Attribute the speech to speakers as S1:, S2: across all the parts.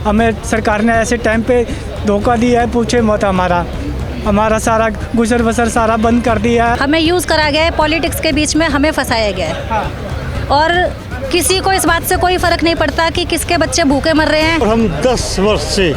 S1: हमें सरकार ने ऐसे टाइम पे धोखा दिया है, पूछे मत। हमारा सारा गुजर बसर सारा बंद कर दिया है।
S2: हमें यूज़ करा गया है, पॉलिटिक्स के बीच में हमें फंसाया गया है। और किसी को इस बात से कोई फ़र्क नहीं पड़ता कि किसके बच्चे भूखे मर रहे हैं।
S3: और हम 10 वर्ष से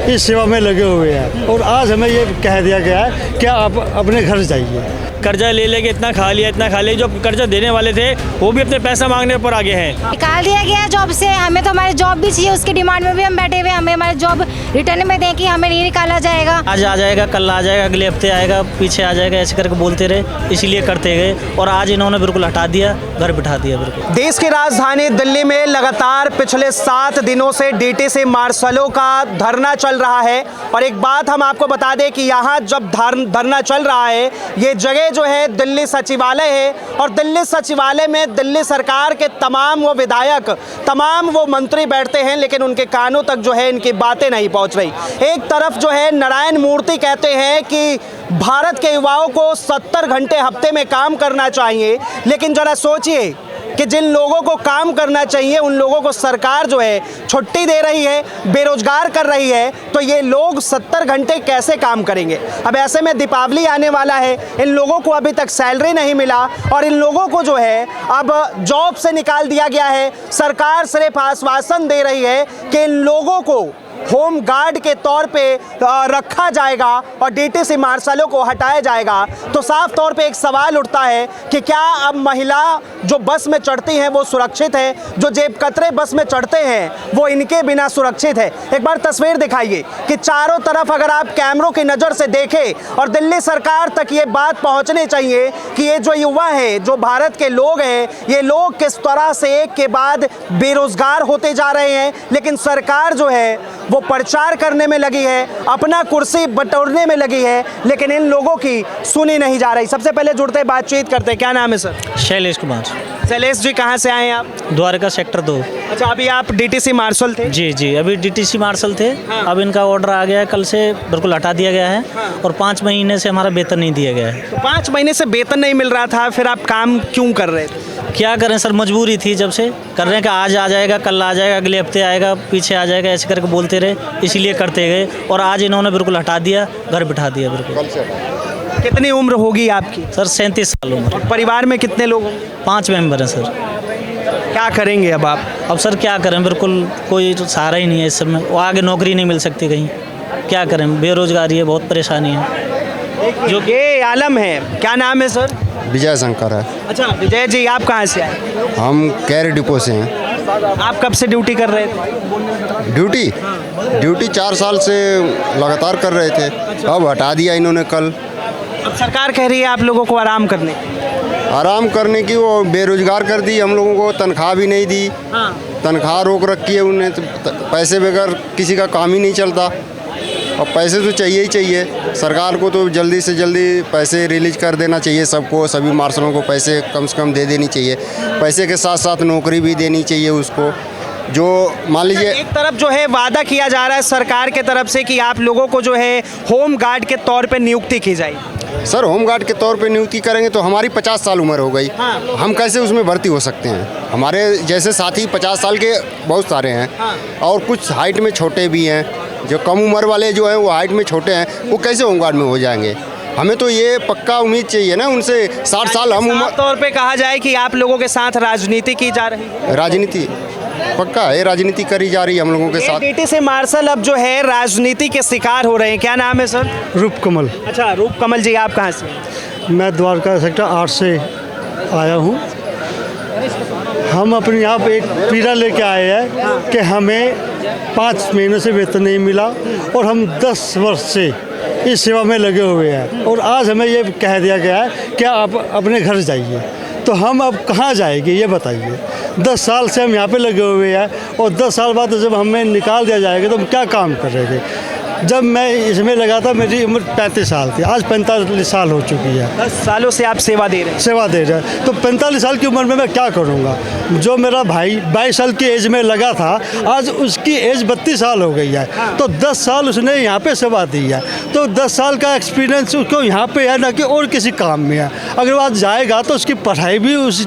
S3: इस सेवा में लगे हुए हैं और आज हमें ये कह दिया गया है कि आप अपने घर जाइए।
S4: कर्जा ले लेके इतना खा लिया, जो कर्जा देने वाले थे वो भी अपने पैसा मांगने पर आगे हैं।
S5: निकाल दिया गया जॉब से। हमें तो हमारी जॉब भी चाहिए, उसकी डिमांड में भी हम बैठे हुए। हमें हमारी जॉब रिटर्न में दें कि हमें नहीं निकाला जाएगा।
S4: आज आ जाएगा, कल आ जाएगा, अगले हफ्ते आएगा, पीछे आ जाएगा, ऐसे करके बोलते रहे, इसीलिए करते गए और आज इन्होंने बिल्कुल हटा दिया, घर बिठा दिया बिल्कुल।
S6: देश की राजधानी दिल्ली में लगातार पिछले 7 दिनों से डीटीसी मार्शलों का धरना चल रहा है। और एक बात हम आपको बता दें कि यहाँ जब धरना चल रहा है, ये जगह जो है दिल्ली सचिवालय है और दिल्ली सचिवालय में दिल्ली सरकार के तमाम वो विधायक, तमाम वो मंत्री बैठते हैं, लेकिन उनके कानों तक जो है इनकी बातें नहीं पहुंच रही। एक तरफ जो है नारायण मूर्ति कहते हैं कि भारत के युवाओं को 70 घंटे हफ्ते में काम करना चाहिए, लेकिन जरा सोचिए कि जिन लोगों को काम करना चाहिए उन लोगों को सरकार जो है छुट्टी दे रही है, बेरोजगार कर रही है, तो ये लोग 70 घंटे कैसे काम करेंगे। अब ऐसे में दीपावली आने वाला है, इन लोगों को अभी तक सैलरी नहीं मिला और इन लोगों को जो है अब जॉब से निकाल दिया गया है। सरकार सिर्फ आश्वासन दे रही है कि इन लोगों को होम गार्ड के तौर पे रखा जाएगा और डीटीसी मार्शलों को हटाया जाएगा। तो साफ तौर पे एक सवाल उठता है कि क्या अब महिला जो बस में चढ़ती हैं वो सुरक्षित है, जो जेब कतरे बस में चढ़ते हैं वो इनके बिना सुरक्षित है। एक बार तस्वीर दिखाइए कि चारों तरफ अगर आप कैमरों की नज़र से देखें और दिल्ली सरकार तक ये बात पहुंचनी चाहिए कि ये जो युवा है, जो भारत के लोग हैं, ये लोग किस तरह से एक के बाद बेरोजगार होते जा रहे हैं, लेकिन सरकार जो है वो प्रचार करने में लगी है, अपना कुर्सी बटोरने में लगी है, लेकिन इन लोगों की सुनी नहीं जा रही। सबसे पहले जुड़ते बातचीत करते हैं। क्या नाम है सर?
S4: शैलेश कुमार।
S6: शैलेश जी, कहाँ से आए हैं आप?
S4: द्वारका सेक्टर 2।
S6: अच्छा, अभी आप डीटीसी मार्शल थे?
S4: जी, अभी डीटीसी मार्शल थे। हाँ। अब इनका ऑर्डर आ गया है, कल से बिल्कुल हटा दिया गया है। हाँ। और 5 महीने से हमारा वेतन नहीं दिया गया है।
S6: तो 5 महीने से वेतन नहीं मिल रहा था, फिर आप काम क्यों कर रहे थे?
S4: क्या करें सर, मजबूरी थी जब से कर रहे हैं कि आज आ जाएगा, कल आ जाएगा, अगले हफ्ते आएगा, पीछे आ जाएगा, ऐसे करके बोलते रहे, इसीलिए करते गए और आज इन्होंने बिल्कुल हटा दिया, घर बिठा दिया बिल्कुल।
S6: कितनी उम्र होगी आपकी?
S4: सर 37 साल उम्र।
S6: और परिवार में कितने लोग होंगे?
S4: 5 मेंबर हैं सर।
S6: क्या करेंगे अब आप?
S4: अब सर क्या करें, बिल्कुल कोई सहारा ही नहीं है इस समय। वो आगे नौकरी नहीं मिल सकती कहीं, क्या करें, बेरोजगारी है, बहुत परेशानी है।
S6: जो ये आलम है, क्या नाम है सर?
S7: विजय शंकर है।
S6: अच्छा विजय जी, आप कहाँ से आए?
S7: हम कैरी डिपो से हैं।
S6: आप कब से ड्यूटी कर रहे थे?
S7: ड्यूटी 4 साल से लगातार कर रहे थे। अब हटा दिया इन्होंने कल।
S6: अब सरकार कह रही है आप लोगों को आराम करने की। वो बेरोजगार कर दी, हम लोगों को तनख्वाह भी नहीं दी। तनख्वाह रोक रखी है उन्हें, तो पैसे बगैर किसी का काम ही नहीं चलता और पैसे तो चाहिए ही चाहिए। सरकार को तो जल्दी से जल्दी पैसे रिलीज कर देना चाहिए सबको, सभी मार्शलों को पैसे कम से कम दे देनी चाहिए। पैसे के साथ साथ नौकरी भी देनी चाहिए उसको। जो मान लीजिए एक तरफ जो है वादा किया जा रहा है सरकार के तरफ से कि आप लोगों को जो है होम गार्ड के तौर पे नियुक्ति की जाएगी।
S7: सर, होम गार्ड के तौर पे नियुक्ति करेंगे तो हमारी 50 साल उम्र हो गई। हाँ। हम कैसे उसमें भर्ती हो सकते हैं? हमारे जैसे साथी 50 साल के बहुत सारे हैं। हाँ। और कुछ हाइट में छोटे भी हैं, जो कम उम्र वाले जो हैं वो हाइट में छोटे हैं, वो कैसे होम गार्ड में हो जाएंगे? हमें तो ये पक्का उम्मीद चाहिए ना उनसे। 60 साल हम उम्र
S6: तौर पे कहा जाए कि आप लोगों के साथ राजनीति की जा रही है।
S7: राजनीति पक्का है, राजनीति करी जा रही है हम लोगों के साथ।
S6: डीटीसी मार्शल अब जो है राजनीति के शिकार हो रहे हैं। क्या नाम है सर?
S3: रूपकमल।
S6: अच्छा रूपकमल जी, आप कहाँ से?
S3: मैं द्वारका सेक्टर 8 से आया हूँ। हम अपने यहाँ पे एक पीड़ा लेके आए हैं कि हमें 5 महीनों से वेतन नहीं मिला और हम 10 वर्ष से इस सेवा में लगे हुए हैं और आज हमें ये कह दिया गया है कि आप अपने घर जाइए। तो हम अब कहाँ जाएंगे ये बताइए? 10 साल से हम यहाँ पे लगे हुए हैं और 10 साल बाद जब हमें निकाल दिया जाएगा तो हम क्या काम कर रहे थे? जब मैं इसमें लगा था मेरी उम्र 35 साल थी, आज 45 साल हो चुकी है।
S6: 10 सालों से आप सेवा दे रहे हैं।
S3: तो 45 साल की उम्र में मैं क्या करूँगा? जो मेरा भाई 22 साल की एज में लगा था, आज उसकी एज 32 साल हो गई है। तो 10 साल उसने यहाँ पे सेवा दी है, तो 10 साल का एक्सपीरियंस उसको यहाँ पे है, ना कि और किसी काम में है। अगर वो आज जाएगा तो उसकी पढ़ाई भी उस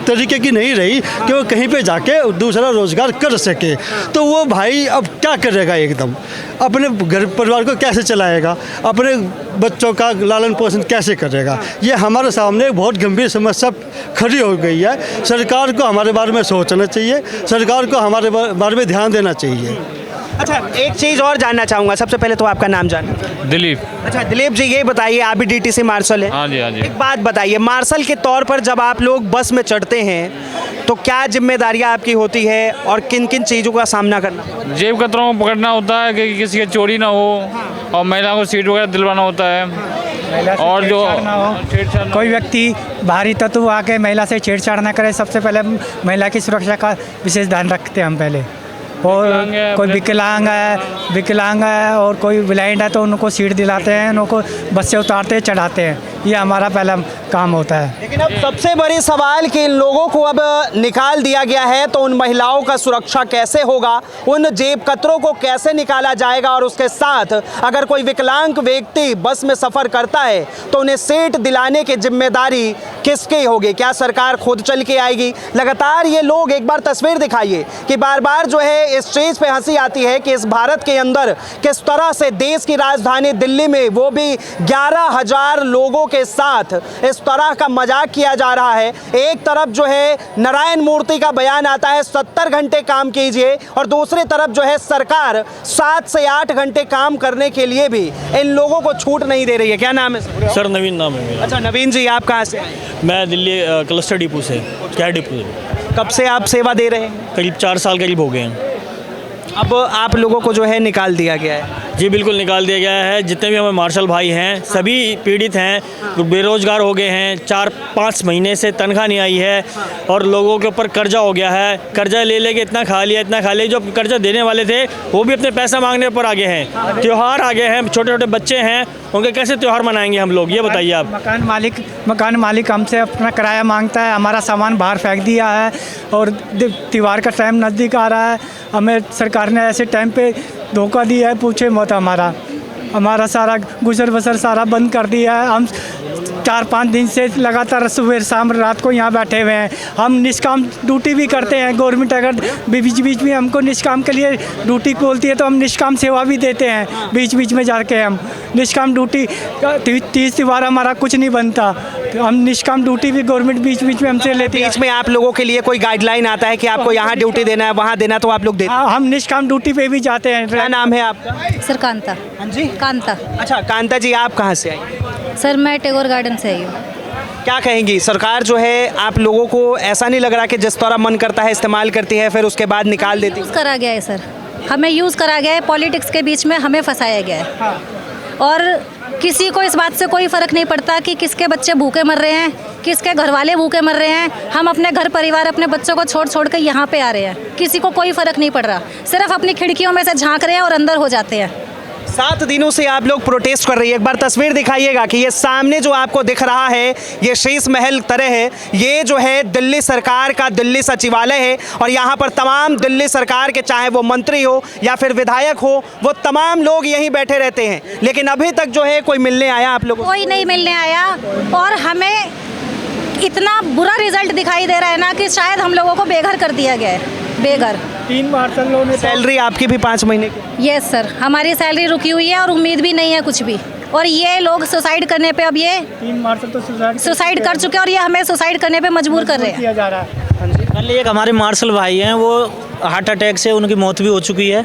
S3: तरीके की नहीं रही कि वो कहीं पे जाके दूसरा रोज़गार कर सके। तो वो भाई अब क्या करेगा, एकदम अपने घर परिवार को कैसे चलाएगा, अपने बच्चों का लालन पोषण कैसे करेगा। ये हमारे सामने बहुत गंभीर समस्या खड़ी हो गई है। सरकार को हमारे बारे में सोचना चाहिए, सरकार को हमारे बारे में ध्यान देना चाहिए।
S6: अच्छा, एक चीज़ और जानना चाहूँगा, सबसे पहले तो आपका नाम जानना।
S8: दिलीप।
S6: अच्छा दिलीप जी, ये बताइए, आप भी डीटीसी मार्शल हैं।
S8: हाँ जी, हाँ जी।
S6: एक बात बताइए, मार्शल के तौर पर जब आप लोग बस में चढ़ते हैं तो क्या जिम्मेदारियां आपकी होती है और किन किन चीज़ों का सामना करना?
S8: जेब कतरों को पकड़ना होता है कि किसी की चोरी ना हो, और महिलाओं को सीट वगैरह दिलवाना होता है, और जो
S1: छेड़छाड़ ना हो। कोई व्यक्ति बाहरी तत्व आके महिला से छेड़छाड़ ना करे, सबसे पहले महिला की सुरक्षा का विशेष ध्यान रखते हैं हम पहले। और कोई विकलांग है और कोई ब्लाइंड है तो उनको सीट दिलाते हैं, उनको बस से उतारते हैं, चढ़ाते हैं। ये हमारा पहला काम होता है।
S6: लेकिन अब सबसे बड़ी सवाल कि इन लोगों को अब निकाल दिया गया है तो उन महिलाओं का सुरक्षा कैसे होगा, उन जेब कतरों को कैसे निकाला जाएगा, और उसके साथ अगर कोई विकलांग व्यक्ति बस में सफ़र करता है तो उन्हें सीट दिलाने की जिम्मेदारी किसकी होगी? क्या सरकार खुद चल के आएगी? लगातार ये लोग, एक बार तस्वीर दिखाइए कि बार बार जो है इस चीज़ पे हंसी आती है कि इस भारत के अंदर किस तरह से देश की राजधानी दिल्ली में वो भी 11,000 लोगों के साथ इस तरह का मजाक किया जा रहा है। एक तरफ जो है नारायण मूर्ति का बयान आता है 70 घंटे काम कीजिए, और दूसरी तरफ जो है सरकार 7 से 8 घंटे काम करने के लिए भी इन लोगों को छूट नहीं दे रही है। क्या नाम है
S4: सर? नवीन नाम है मेरा।
S6: अच्छा नवीन जी, आप कहाँ से?
S4: मैं दिल्ली क्लस्टर डिपो से, क्या डिपो से।
S6: कब से आप सेवा दे रहे हैं?
S4: करीब 4 साल करीब हो गए हैं।
S6: अब आप लोगों को जो है निकाल दिया गया है।
S4: जी बिल्कुल निकाल दिया गया है। जितने भी हमारे मार्शल भाई हैं सभी पीड़ित हैं, बेरोजगार हो गए हैं, 4-5 महीने से तनख्वाह नहीं आई है, और लोगों के ऊपर कर्जा हो गया है। कर्जा ले लेके इतना खा लिया, जो कर्जा देने वाले थे वो भी अपने पैसा मांगने पर आगे हैं। त्यौहार आ गए हैं, छोटे छोटे बच्चे हैं, उनके कैसे त्यौहार मनाएंगे हम लोग, ये बताइए आप।
S1: मकान मालिक हमसे अपना किराया मांगता है, हमारा सामान बाहर फेंक दिया है, और त्योहार का टाइम नज़दीक आ रहा है। हमें सरकार ने ऐसे टाइम पे धोखा दिया है, पूछे मत। हमारा सारा गुजर बसर सारा बंद कर दिया है। हम 4-5 दिन से लगातार सुबह शाम रात को यहाँ बैठे हुए हैं। हम निष्काम ड्यूटी भी करते हैं। गवर्नमेंट अगर बीच बीच में हमको निष्काम के लिए ड्यूटी बोलती है तो हम निष्काम सेवा भी देते हैं। बीच बीच में जाके हम निष्काम ड्यूटी 30 त्योहार हमारा कुछ नहीं बनता, हम निष्काम ड्यूटी भी गवर्नमेंट बीच बीच में हमसे लेती है।
S6: बीच में आप लोगों के लिए कोई गाइडलाइन आता है कि आपको यहाँ ड्यूटी देना है, वहाँ देना, तो आप लोग देते हैं?
S1: हाँ, हम निष्काम ड्यूटी पे भी जाते हैं।
S6: क्या नाम है आपका?
S2: सर कांता।
S6: हाँ जी,
S2: कांता।
S6: अच्छा कांता जी, आप कहाँ से आई?
S2: सर मैं टैगोर गार्डन से आई हूँ।
S6: क्या कहेंगी, सरकार जो है आप लोगों को ऐसा नहीं लग रहा कि जिस तरह मन करता है इस्तेमाल करती है, फिर उसके बाद निकाल देती है?
S2: यूज़ करा गया है सर, हमें यूज़ करा गया है, पॉलिटिक्स के बीच में हमें फंसाया गया है। और किसी को इस बात से कोई फ़र्क नहीं पड़ता कि किसके बच्चे भूखे मर रहे हैं, किसके घर वाले भूखे मर रहे हैं। हम अपने घर परिवार, अपने बच्चों को छोड़ कर यहाँ पे आ रहे हैं, किसी को कोई फ़र्क नहीं पड़ रहा, सिर्फ अपनी खिड़कियों में से झांक रहे हैं और अंदर हो जाते हैं।
S6: 7 दिनों से आप लोग प्रोटेस्ट कर रही है। एक बार तस्वीर दिखाइएगा कि ये सामने जो आपको दिख रहा है ये शीश महल तरह है, ये जो है दिल्ली सरकार का दिल्ली सचिवालय है, और यहाँ पर तमाम दिल्ली सरकार के, चाहे वो मंत्री हो या फिर विधायक हो, वो तमाम लोग यहीं बैठे रहते हैं। लेकिन अभी तक जो है कोई मिलने आया आप लोगों को?
S2: कोई नहीं मिलने आया, और हमें इतना बुरा रिजल्ट दिखाई दे रहा है ना कि शायद हम लोगों को बेघर कर दिया गया है। बेघर
S1: 3 मार्शलों ने
S6: सैलरी आपकी भी 5 महीने की?
S2: यस सर, हमारी सैलरी रुकी हुई है और उम्मीद भी नहीं है कुछ भी। और ये लोग सुसाइड करने पे, अब ये
S1: 3 मार्शल तो
S2: सुसाइड कर चुके हैं, और ये हमें सुसाइड करने पे मजबूर कर रहे हैं।
S1: किया जा रहा है।
S4: कल एक हमारे मार्शल भाई हैं, वो हार्ट अटैक से उनकी मौत भी हो चुकी है,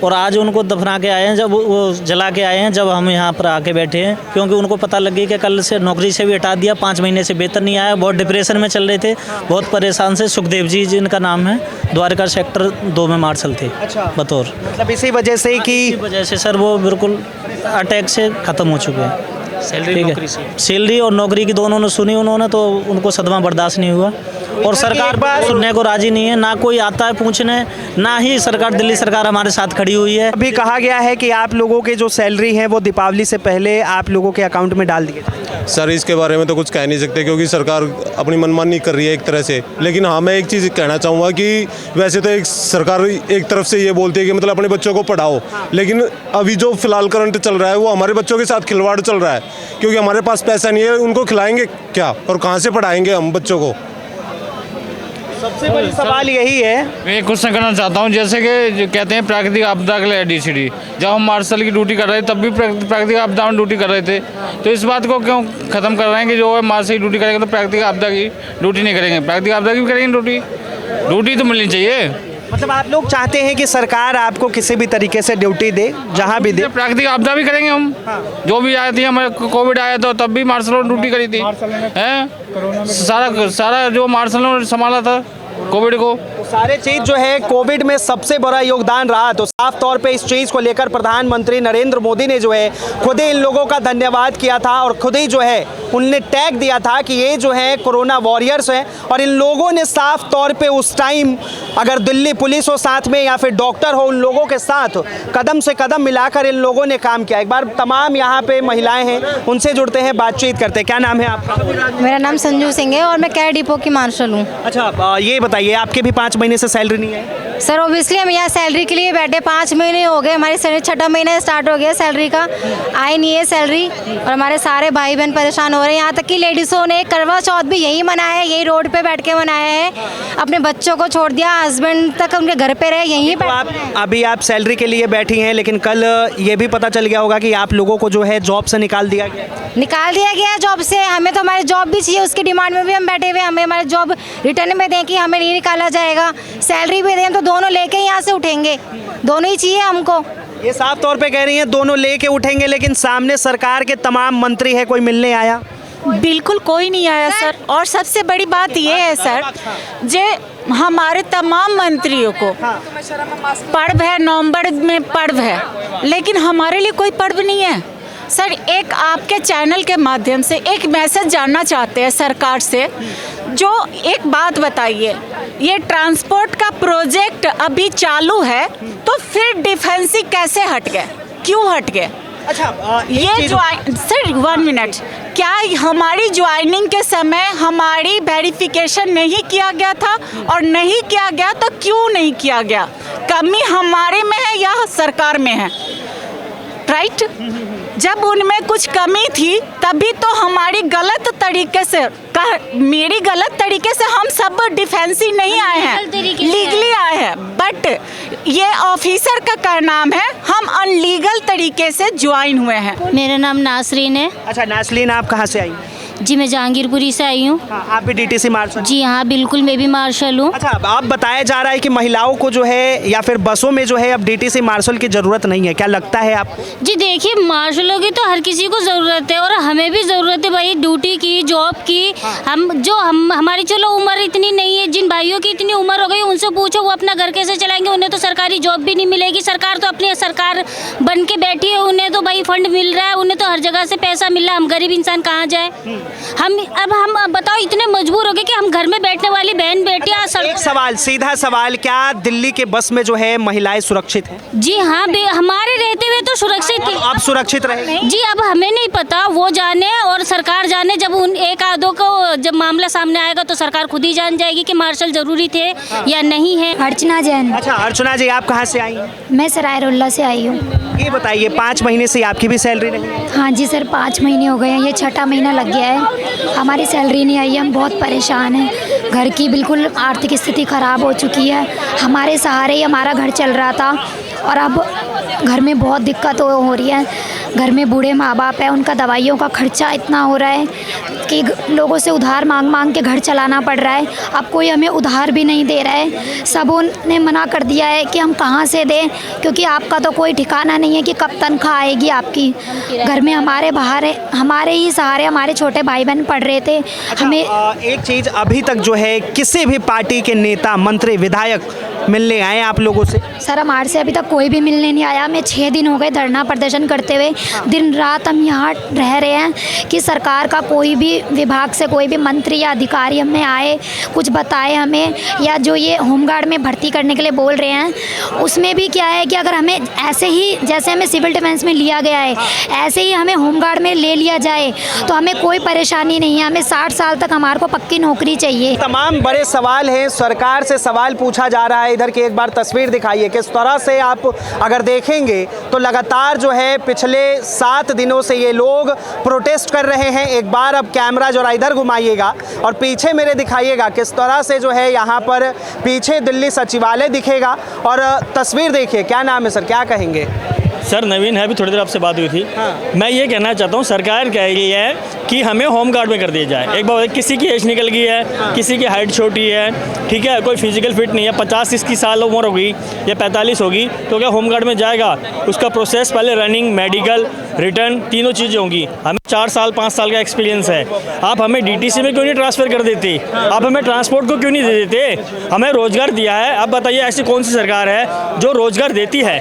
S4: और आज उनको दफना के आए हैं, जब वो जला के आए हैं, जब हम यहाँ पर आके बैठे हैं, क्योंकि उनको पता लग गई कि कल से नौकरी से भी हटा दिया, 5 महीने से वेतन नहीं आया, बहुत डिप्रेशन में चल रहे थे, बहुत परेशान से। सुखदेव जी जिनका नाम है, द्वारका सेक्टर 2 में मार्शल थे बतौर।
S6: मतलब इसी वजह से कि
S4: इसी वजह से सर वो बिल्कुल अटैक से ख़त्म हो चुके हैं। सैलरी और नौकरी की दोनों ने सुनी उन्होंने, तो उनको सदमा बर्दाश्त नहीं हुआ, और सरकार सुनने को राजी नहीं है, ना कोई आता है पूछने, ना ही सरकार, दिल्ली सरकार हमारे साथ खड़ी हुई है।
S6: अभी कहा गया है कि आप लोगों के जो सैलरी है वो दीपावली से पहले आप लोगों के अकाउंट में डाल दिए।
S9: सर इसके बारे में तो कुछ कह नहीं सकते, क्योंकि सरकार अपनी मनमानी कर रही है एक तरह से। लेकिन हाँ, मैं एक चीज़ कहना चाहूँगा कि वैसे तो एक सरकार एक तरफ से ये बोलती है कि मतलब अपने बच्चों को पढ़ाओ, लेकिन अभी जो फिलहाल करंट चल रहा है वो हमारे बच्चों के साथ खिलवाड़ चल रहा है, क्योंकि हमारे पास पैसा नहीं है, उनको खिलाएंगे क्या और कहाँ से पढ़ाएंगे हम बच्चों को?
S6: सबसे बड़ी सवाल यही है।
S8: मैं एक क्वेश्चन करना चाहता हूँ, जैसे कि जो कहते हैं प्राकृतिक आपदा के लिए ADCD, जब हम मार्शल की ड्यूटी कर रहे थे तब भी प्राकृतिक आपदा में ड्यूटी कर रहे थे, तो इस बात को क्यों ख़त्म कर रहे हैं कि जो है मार्शल की ड्यूटी करेंगे तो प्राकृतिक आपदा की ड्यूटी नहीं करेंगे? प्राकृतिक आपदा की भी करेंगे ड्यूटी तो मिलनी चाहिए।
S6: मतलब आप लोग चाहते हैं कि सरकार आपको किसी भी तरीके से ड्यूटी दे, जहां भी दे।
S8: प्राकृतिक आपदा भी करेंगे हम। जो भी आए थे, हमारे कोविड आया था तब भी मार्शलों ने ड्यूटी करी थी, हैं? सारा जो मार्शलों ने संभाला था कोविड को।
S6: सारे चीज जो है कोविड में सबसे बड़ा योगदान रहा। तो साफ तौर पे इस चीज को लेकर प्रधानमंत्री नरेंद्र मोदी ने जो है खुद ही इन लोगों का धन्यवाद किया था और खुद ही जो है उनने टैग दिया था कि ये जो है कोरोना वॉरियर्स हैं। और इन लोगों ने साफ तौर पे उस टाइम, अगर दिल्ली पुलिस हो साथ में या फिर डॉक्टर हो, उन लोगों के साथ कदम से कदम मिलाकर इन लोगों ने काम किया। एक बार तमाम यहाँ पे महिलाएं हैं, उनसे जुड़ते हैं, बातचीत करते हैं। क्या नाम है आपका?
S5: मेरा नाम संजू सिंह है और मैं कैर डिपो की मार्शल हूँ।
S6: अच्छा, ये बताइए, आपके भी 5 महीने से सैलरी नहीं है?
S5: सर ओबियसली हम यहाँ सैलरी के लिए बैठे, 5 महीने हो गए, हमारी सैलरी 6ठा महीना स्टार्ट हो गया सैलरी का, आई नहीं है सैलरी। और हमारे सारे भाई बहन परेशान हो रहे हैं। यहाँ तक कि लेडीज़ों ने करवा चौथ भी यही मनाया है, यही रोड पे बैठ के मनाया है। अपने बच्चों को छोड़ दिया, हस्बैंड तक उनके घर पे रहे, यहीं पे।
S6: अभी आप सैलरी के लिए बैठी हैं, लेकिन कल ये भी पता चल गया होगा कि आप लोगों को जो है जॉब से निकाल दिया गया जॉब से। हमें तो हमारी जॉब भी चाहिए, उसकी डिमांड में भी हम बैठे हुए। हमें हमारी जॉब रिटर्न में दें कि हमें नहीं निकाला जाएगा, सैलरी भी दें, तो दोनों लेके यहाँ से उठेंगे, दोनों ही चाहिए हमको। ये साफ तौर पे कह रही हैं दोनों लेके उठेंगे, लेकिन सामने सरकार के तमाम मंत्री है, कोई मिलने आया?
S10: बिल्कुल कोई नहीं आया सर। और सबसे बड़ी बात ये है सर, जे हमारे तमाम मंत्रियों को पर्व है, नवंबर में पर्व है, लेकिन हमारे लिए कोई पर्व नहीं है सर। एक आपके चैनल के माध्यम से एक मैसेज जानना चाहते हैं सरकार से। जो एक बात बताइए, ये ट्रांसपोर्ट का प्रोजेक्ट अभी चालू है, तो फिर डिफेंसी कैसे हट गए, क्यों हट गए?
S6: अच्छा,
S10: ये सर 1 मिनट, क्या हमारी ज्वाइनिंग के समय हमारी वेरिफिकेशन नहीं किया गया था? और नहीं किया गया तो क्यों नहीं किया गया? कमी हमारे में है या सरकार में है? राइट? जब उनमें कुछ कमी थी तभी तो हमारी गलत तरीके से मेरी गलत तरीके से हम सब डिफेंसी नहीं आए हैं, लीगली आए हैं। बट ये ऑफिसर का नाम है, हम अनलीगल तरीके से ज्वाइन हुए हैं।
S2: मेरा नाम नासरीन है।
S6: अच्छा नासरीन, आप कहाँ से आई?
S2: जी मैं जहांगीरपुरी से आई हूँ।
S6: आप भी DTC मार्शल?
S2: जी हाँ बिल्कुल, मैं भी मार्शल हूँ।
S6: अच्छा, आप बताया जा रहा है कि महिलाओं को जो है या फिर बसों में जो है अब DTC मार्शल की ज़रूरत नहीं है, क्या लगता है आपको?
S2: जी देखिए, मार्शलों की तो हर किसी को ज़रूरत है और हमें भी ज़रूरत है भाई, ड्यूटी की, जॉब की। हमारी चलो उम्र इतनी नहीं है, जिन भाइयों की इतनी उम्र हो गई उनसे पूछो वो अपना घर कैसे चलाएंगे? उन्हें तो सरकारी जॉब भी नहीं मिलेगी। सरकार तो अपनी सरकार बन के बैठी है, उन्हें तो भाई फंड मिल रहा है, उन्हें तो हर जगह से पैसा मिल रहा है। हम गरीब इंसान कहाँ जाए? हम बताओ इतने मजबूर हो गए कि हम घर में बैठने वाली बहन बेटियां।
S6: एक सवाल, सीधा सवाल, क्या दिल्ली के बस में जो है महिलाएं सुरक्षित हैं?
S2: जी हाँ, हमारे रहते हुए तो सुरक्षित थी।
S6: अब सुरक्षित रहे?
S2: जी अब हमें नहीं पता, वो जाने और सरकार जाने। जब उन एक आधों को जब मामला सामने आएगा तो सरकार खुद ही जान जाएगी कि मार्शल जरूरी थे या नहीं है।
S5: अर्चना जैन।
S6: अच्छा अर्चना जी, आप कहाँ से आई हैं?
S5: मैं सराय रोल्ला से आई हूँ।
S6: ये बताइए, 5 महीने से आपकी भी सैलरी नहीं है?
S5: हाँ जी सर, 5 महीने हो गए हैं, ये 6ठा महीना लग गया है, हमारी सैलरी नहीं आई है। हम बहुत परेशान हैं, घर की बिल्कुल आर्थिक स्थिति ख़राब हो चुकी है। हमारे सहारे ही हमारा घर चल रहा था और अब घर में बहुत दिक्कत हो रही है। घर में बूढ़े माँ बाप हैं, उनका दवाइयों का खर्चा इतना हो रहा है कि लोगों से उधार मांग मांग के घर चलाना पड़ रहा है। अब कोई हमें उधार भी नहीं दे रहा है, सबों ने मना कर दिया है कि हम कहाँ से दें, क्योंकि आपका तो कोई ठिकाना नहीं है कि कब तनख्वाह आएगी आपकी। घर में हमारे ही सहारे हमारे छोटे भाई बहन पढ़ रहे थे। हमें
S6: एक चीज़, अभी तक जो है किसी भी पार्टी के नेता, मंत्री, विधायक मिलने आए आप लोगों से?
S5: सर हमारे से अभी तक कोई भी मिलने नहीं आया। हमें 6 दिन हो गए धरना प्रदर्शन करते हुए, दिन रात हम यहाँ रह रहे हैं कि सरकार का कोई भी विभाग से कोई भी मंत्री या अधिकारी हमें आए, कुछ बताए हमें। या जो ये होमगार्ड में भर्ती करने के लिए बोल रहे हैं, उसमें भी क्या है कि अगर हमें ऐसे ही जैसे हमें सिविल डिफेंस में लिया गया है, ऐसे ही हमें होमगार्ड में ले लिया जाए तो हमें कोई परेशानी नहीं है। हमें 60 साल तक हमारे को पक्की नौकरी चाहिए।
S6: तमाम बड़े सवाल हैं, सरकार से सवाल पूछा जा रहा है। इधर की एक बार तस्वीर दिखाइए, किस तरह से आप अगर देखेंगे तो लगातार जो है पिछले 7 दिनों से ये लोग प्रोटेस्ट कर रहे हैं। एक बार अब क्या कैमरा जरा इधर घुमाइएगा और पीछे मेरे दिखाइएगा किस तरह से जो है यहाँ पर पीछे दिल्ली सचिवालय दिखेगा। और तस्वीर देखिए, क्या नाम है सर, क्या कहेंगे?
S4: सर नवीन है, अभी थोड़ी देर आपसे बात हुई थी। मैं ये कहना चाहता हूँ, सरकार कह रही है कि हमें होम गार्ड में कर दिया जाए। एक बार किसी की एज निकल गई है, किसी की हाइट छोटी है, ठीक है, कोई फिजिकल फिट नहीं है, 50-60 साल उम्र होगी या 45 होगी, तो क्या होम गार्ड में जाएगा? उसका प्रोसेस पहले रनिंग, मेडिकल, रिटर्न, तीनों चीज़ें होंगी। हमें 4 साल 5 साल का एक्सपीरियंस है, आप हमें DTC में क्यों नहीं ट्रांसफ़र कर देते? आप हमें ट्रांसपोर्ट को क्यों नहीं दे देते? हमें रोज़गार दिया है, आप बताइए ऐसी कौन सी सरकार है जो रोज़गार देती है,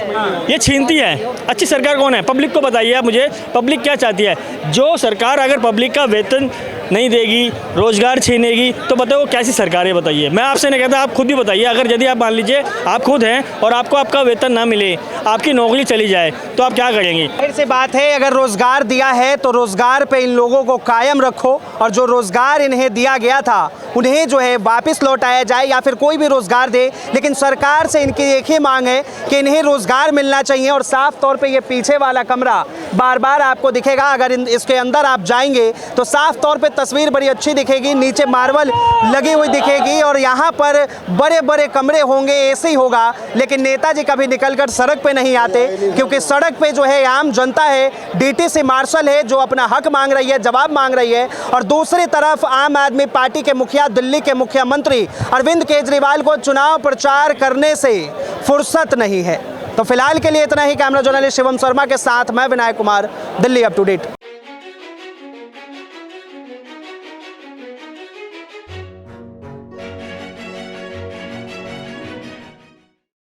S4: ये छीनती है? अच्छी सरकार कौन है? पब्लिक को बताइए आप मुझे, पब्लिक क्या चाहती है? जो सरकार अगर पब्लिक का वेतन नहीं देगी, रोज़गार छीनेगी, तो बताओ वो कैसी सरकार है? बताइए। मैं आपसे नहीं कहता, आप खुद भी बताइए। अगर यदि आप मान लीजिए आप खुद हैं और आपको आपका वेतन ना मिले, आपकी नौकरी चली जाए, तो आप क्या करेंगे?
S6: फिर से बात है, अगर रोज़गार दिया है तो रोज़गार पे इन लोगों को कायम रखो, और जो रोज़गार इन्हें दिया गया था उन्हें जो है वापस लौटाया जाए, या फिर कोई भी रोज़गार दे। लेकिन सरकार से इनकी एक ही मांग है कि इन्हें रोज़गार मिलना चाहिए। और साफ तौर पे ये पीछे वाला कमरा बार बार आपको दिखेगा, अगर इसके अंदर आप जाएंगे तो साफ तौर पे तस्वीर बड़ी अच्छी दिखेगी, नीचे मार्बल लगी हुई दिखेगी और यहाँ पर बड़े बड़े कमरे होंगे, एसी होगा। लेकिन नेताजी कभी निकलकर सड़क पे नहीं आते, क्योंकि सड़क पे जो है आम जनता है, DTC मार्शल है जो अपना हक मांग रही है, जवाब मांग रही है। और दूसरी तरफ आम आदमी पार्टी के मुखिया, दिल्ली के मुख्यमंत्री अरविंद केजरीवाल को चुनाव प्रचार करने से फुर्सत नहीं है। तो फिलहाल के लिए इतना ही। कैमरा जर्नलिस्ट शिवम शर्मा के साथ मैं Vinayak Kumar, Delhi up to date.